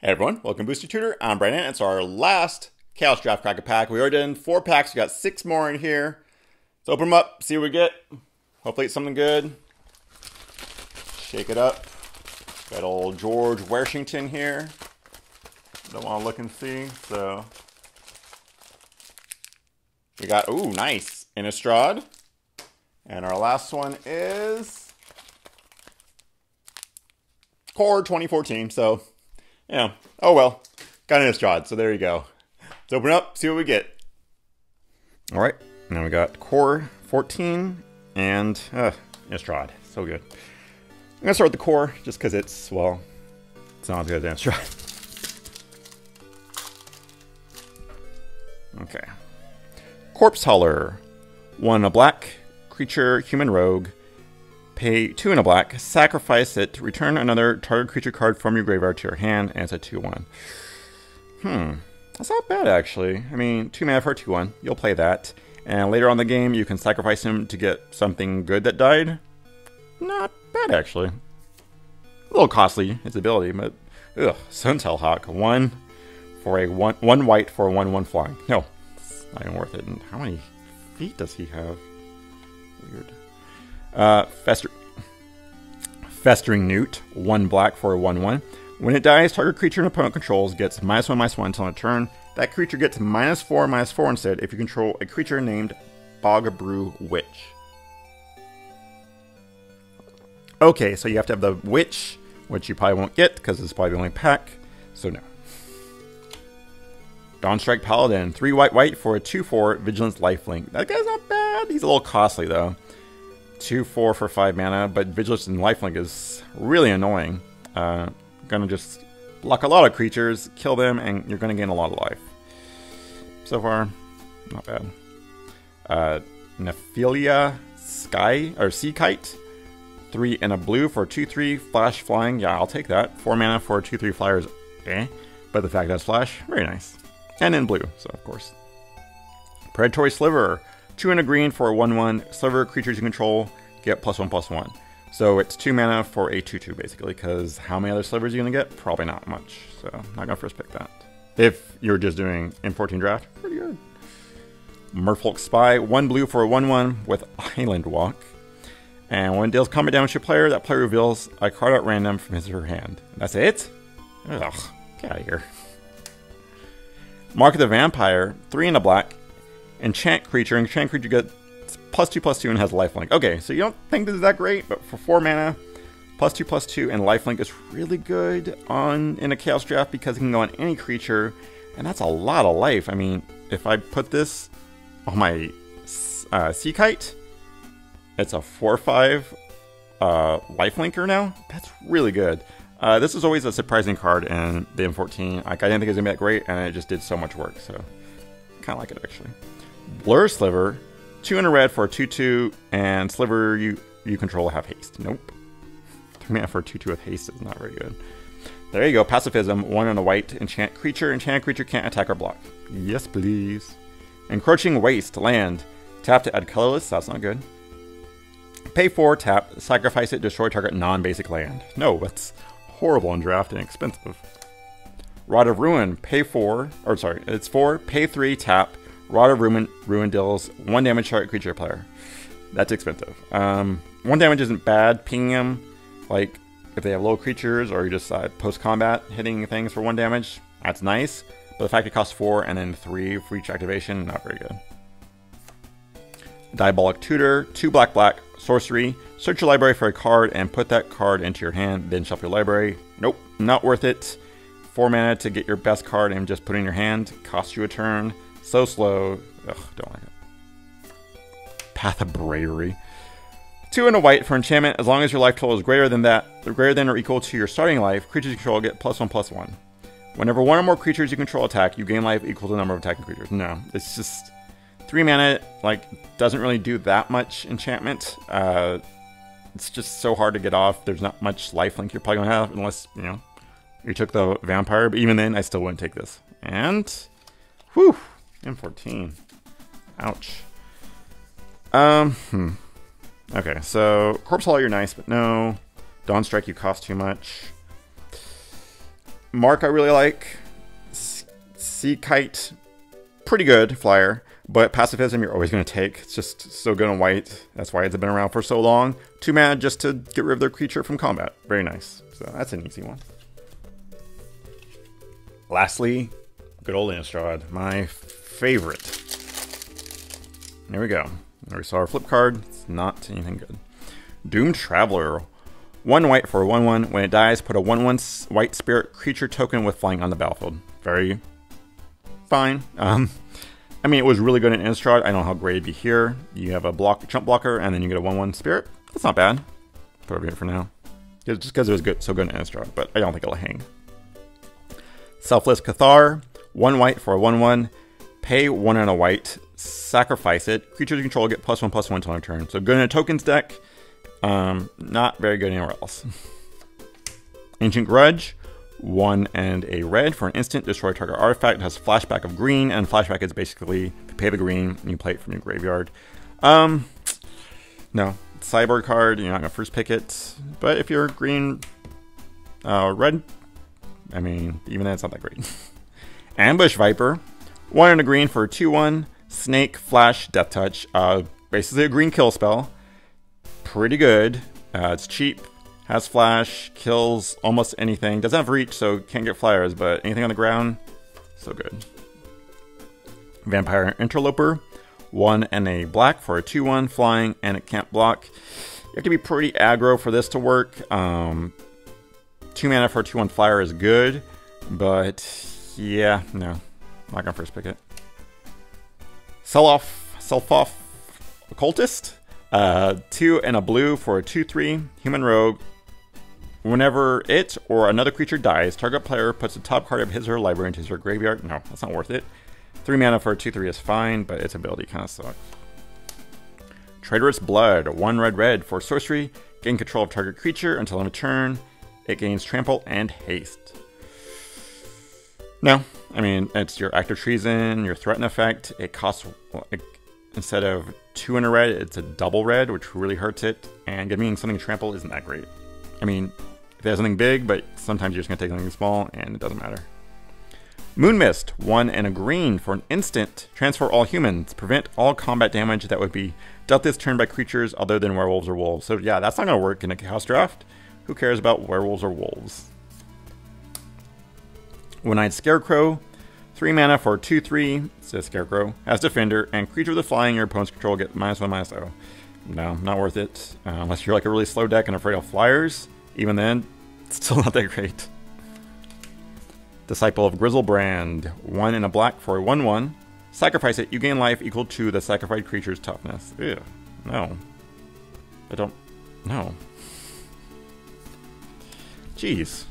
Hey everyone, welcome to Booster Tutor. I'm Brandon. It's our last Chaos Draft Cracker Pack. We already done 4 packs. We got 6 more in here. Let's open them up, see what we get. Hopefully it's something good. Shake it up. Got old George Washington here. Don't want to look and see, so. We got, ooh, nice, Innistrad. And our last one is Core 2014, so. Yeah. Oh well. Got an Innistrad, so there you go. Let's open it up, see what we get. Alright, now we got Core 14 and Innistrad. So good. I'm gonna start with the Core just because it's, well, it's not as good as Innistrad. Okay. Corpse Hauler. 1 a black, creature, human rogue. Pay 2 in a black, sacrifice it, return another target creature card from your graveyard to your hand, and it's a 2/1. That's not bad actually. I mean, 2 mana for a 2/1, you'll play that. And later on in the game, you can sacrifice him to get something good that died. Not bad actually. A little costly, its ability, but ugh. Suntail Hawk, 1 for a 1 white for a 1/1 flying. No, it's not even worth it. And how many feet does he have? Weird. Festering Newt, 1 black for a 1/1. When it dies, target creature an opponent controls gets -1/-1 until end of turn. That creature gets -4/-4 instead if you control a creature named Bogbrew Witch. Okay, so you have to have the Witch, which you probably won't get because it's probably the only pack, so no. Dawnstrike Paladin, 3 white for a 2/4 Vigilance Lifelink. That guy's not bad. He's a little costly though. 2/4 for 5 mana, but Vigilance and Lifelink is really annoying. Gonna just block a lot of creatures, kill them, and you're gonna gain a lot of life. So far, not bad. Nephilia Sky or Sea Kite, 3 and a blue for 2/3 flash flying. Yeah, I'll take that. 4 mana for a 2/3 flyer is but the fact that it's flash, very nice. And in blue, so of course. Predatory Sliver. 2 and a green for a 1/1. Sliver creatures you control get +1/+1. So it's 2 mana for a 2/2 basically, because how many other slivers are you going to get? Probably not much. So I'm not going to first pick that. If you're just doing M14 draft, pretty good. Merfolk Spy. 1 blue for a 1/1 with Island Walk. And when it deals combat damage to a player, that player reveals a card at random from his or her hand. That's it? Ugh, get out of here. Mark of the Vampire. 3 and a black. Enchant creature gets +2/+2 and has lifelink. Okay, so you don't think this is that great, but for 4 mana, +2/+2 and lifelink is really good in a Chaos Draft because it can go on any creature, and that's a lot of life. I mean, if I put this on my Sea Kite, it's a 4/5 lifelinker now. That's really good. This is always a surprising card in the M14. Like, I didn't think it was gonna be that great, and it just did so much work. So, kind of like it actually. Blur Sliver, 2 and a red for a 2/2, and Sliver you control have haste. Nope. 3 mana for a 2/2 with haste is not very good. There you go, Pacifism, 1 and a white, enchant creature can't attack or block. Yes, please. Encroaching Waste, land. Tap to add colorless, that's not good. Pay 4, tap, sacrifice it, destroy target non-basic land. No, that's horrible in draft and expensive. Rod of Ruin, pay 4, or sorry, it's 4, pay 3, tap, Rod of Ruin deals 1 damage target creature player. That's expensive. 1 damage isn't bad. Pinging them, like if they have low creatures or you just post-combat hitting things for 1 damage, that's nice. But the fact it costs 4 and then 3 for each activation, not very good. Diabolic Tutor, 2 black, sorcery. Search your library for a card and put that card into your hand, then shuffle your library. Nope, not worth it. 4 mana to get your best card and just put it in your hand. Costs you a turn. So slow. Ugh, don't like it. Path of Bravery. 2 and a white for enchantment. As long as your life total is greater than or equal to your starting life, creatures you control get +1/+1. Whenever 1 or more creatures you control attack, you gain life equal to the number of attacking creatures. No, it's just 3 mana. Like, doesn't really do that much enchantment. It's just so hard to get off. There's not much lifelink you're probably gonna have unless you took the vampire. But even then, I still wouldn't take this. And whew. M14. Ouch. Okay, so Corpse Hauler, you're nice, but no. Dawnstrike, you cost too much. Mark I really like. Sea Kite, pretty good flyer, but pacifism you're always going to take. It's just so good on white. That's why it's been around for so long. 2 mana just to get rid of their creature from combat. Very nice. So that's an easy one. Lastly, good old Innistrad, my favorite. There we go. There we saw our flip card. It's not anything good. Doomed Traveler. 1 white for a 1/1. When it dies, put a 1/1 white spirit creature token with flying on the battlefield. Very fine. I mean, it was really good in Innistrad. I don't know how great it'd be here. You have a chump blocker, and then you get a 1/1 spirit. That's not bad. Put it over here for now. Just because it was good, so good in Innistrad, but I don't think it'll hang. Selfless Cathar. 1 white for a 1/1. Pay 1 and a white. Sacrifice it. Creatures you control get +1/+1 until end of turn. So good in a tokens deck. Not very good anywhere else. Ancient Grudge. 1 and a red for an instant. Destroy target artifact. It has flashback of green, and flashback is basically you pay the green and you play it from your graveyard. No. Cyborg card, you're not going to first pick it. But if you're green, red, I mean, even then it's not that great. Ambush Viper. 1 and a green for a 2/1. Snake, Flash, Death Touch. Basically a green kill spell. Pretty good. It's cheap. Has flash, kills almost anything. Doesn't have reach, so can't get flyers, but anything on the ground, so good. Vampire Interloper. 1 and a black for a 2/1 flying, and it can't block. You have to be pretty aggro for this to work. 2 mana for a 2/1 flyer is good, but yeah, no. Not gonna first pick it. Self-off Occultist. 2 and a blue for a 2/3 human rogue. Whenever it or another creature dies, target player puts the top card of his or her library into her graveyard. No, that's not worth it. 3 mana for a 2/3 is fine, but its ability kind of sucks. Traitorous Blood. 1 red for sorcery. Gain control of target creature until end of turn. It gains trample and haste. No, I mean, it's your act of treason, your threaten effect. It costs, instead of 2 and a red, it's a double red, which really hurts it. And giving something trample isn't that great. I mean, if it has something big, but sometimes you're just going to take something small, and it doesn't matter. Moon Mist. 1 and a green for an instant. Transfer all humans. Prevent all combat damage that would be dealt this turn by creatures other than werewolves or wolves. So yeah, that's not going to work in a Chaos Draft. Who cares about werewolves or wolves? One-Eyed Scarecrow. 3 mana for a 2/3. Says Scarecrow. Has Defender, and creature with flying your opponent's control get -1/-0. No, not worth it. Unless you're like a really slow deck and afraid of flyers. Even then, it's still not that great. Disciple of Grizzlebrand. 1 and a black for a 1/1. Sacrifice it. You gain life equal to the sacrificed creature's toughness. Ew. No. I don't... No. Jeez.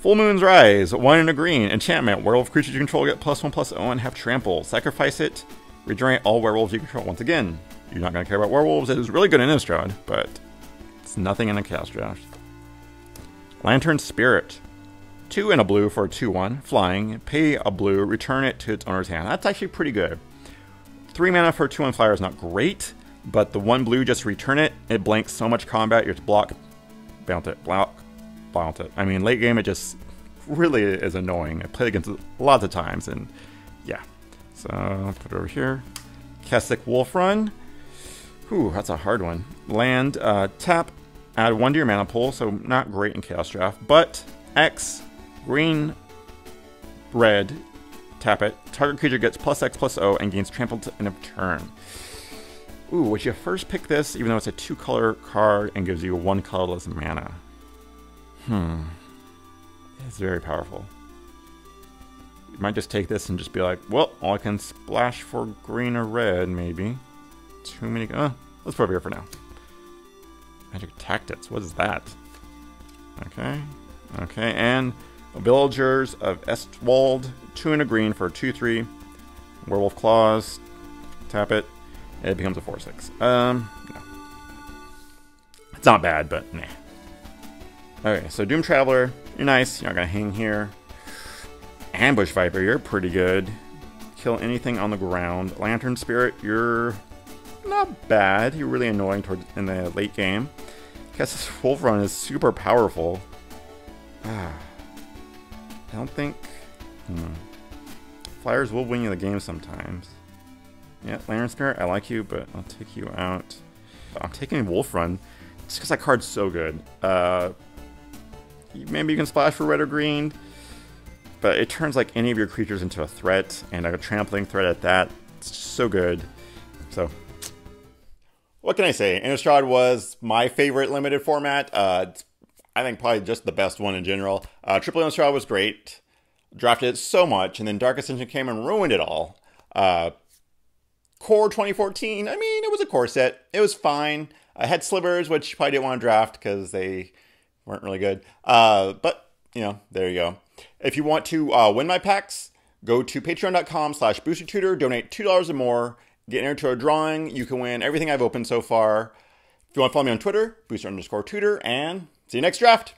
Full Moon's Rise. 1 and a green. Enchantment. Werewolf creatures you control get +1/+0 and have trample. Sacrifice it. Regenerate all werewolves you control. Once again, you're not going to care about werewolves. It is really good in Innistrad, but it's nothing in a Chaos Draft. Lantern Spirit. 2 and a blue for a 2/1. Flying. Pay a blue. Return it to its owner's hand. That's actually pretty good. 3 mana for a 2/1 flyer is not great, but the 1 blue, just return it. It blanks so much combat. You have to block, bounce it, block, bounce it. I mean, late game, it just really is annoying. I played against it lots of times, and yeah. So, put it over here. Kessig Wolf Run. Whew, that's a hard one. Land, tap, add 1 to your mana pool, so not great in Chaos Draft, but X, green, red, tap it. Target creature gets +X/+0 and gains trample to end of turn. Ooh, would you first pick this, even though it's a 2-color card and gives you 1 colorless mana? It's very powerful. You might just take this and just be like, well, I can splash for green or red, maybe. Too many... let's put it over here for now. Magic Tactics, what is that? Okay. Okay, and Villagers of Estwald. 2 and a green for a 2/3. Werewolf Claws. Tap it. It becomes a 4/6. No. It's not bad, but nah. Okay, so Doom Traveler, you're nice. You're not going to hang here. Ambush Viper, you're pretty good. Kill anything on the ground. Lantern Spirit, you're not bad. You're really annoying in the late game. Guess this Wolf Run is super powerful. I don't think... Flyers will win you the game sometimes. Yeah, Lantern Spirit, I like you, but I'll take you out. I'm taking Wolf Run just because that card's so good. Maybe you can splash for red or green, but it turns like any of your creatures into a threat, and a trampling threat at that. It's just so good. So, what can I say? Innistrad was my favorite limited format. It's, I think, probably just the best one in general. Triple Innistrad was great. Drafted it so much, and then Dark Ascension came and ruined it all. Core 2014, I mean, it was a core set. It was fine. I had Slivers, which you probably didn't want to draft because they weren't really good. But, you know, there you go. If you want to win my packs, go to patreon.com/boostertutor, donate $2 or more, get entered to a drawing. You can win everything I've opened so far. If you want to follow me on Twitter, booster_tutor, and see you next draft.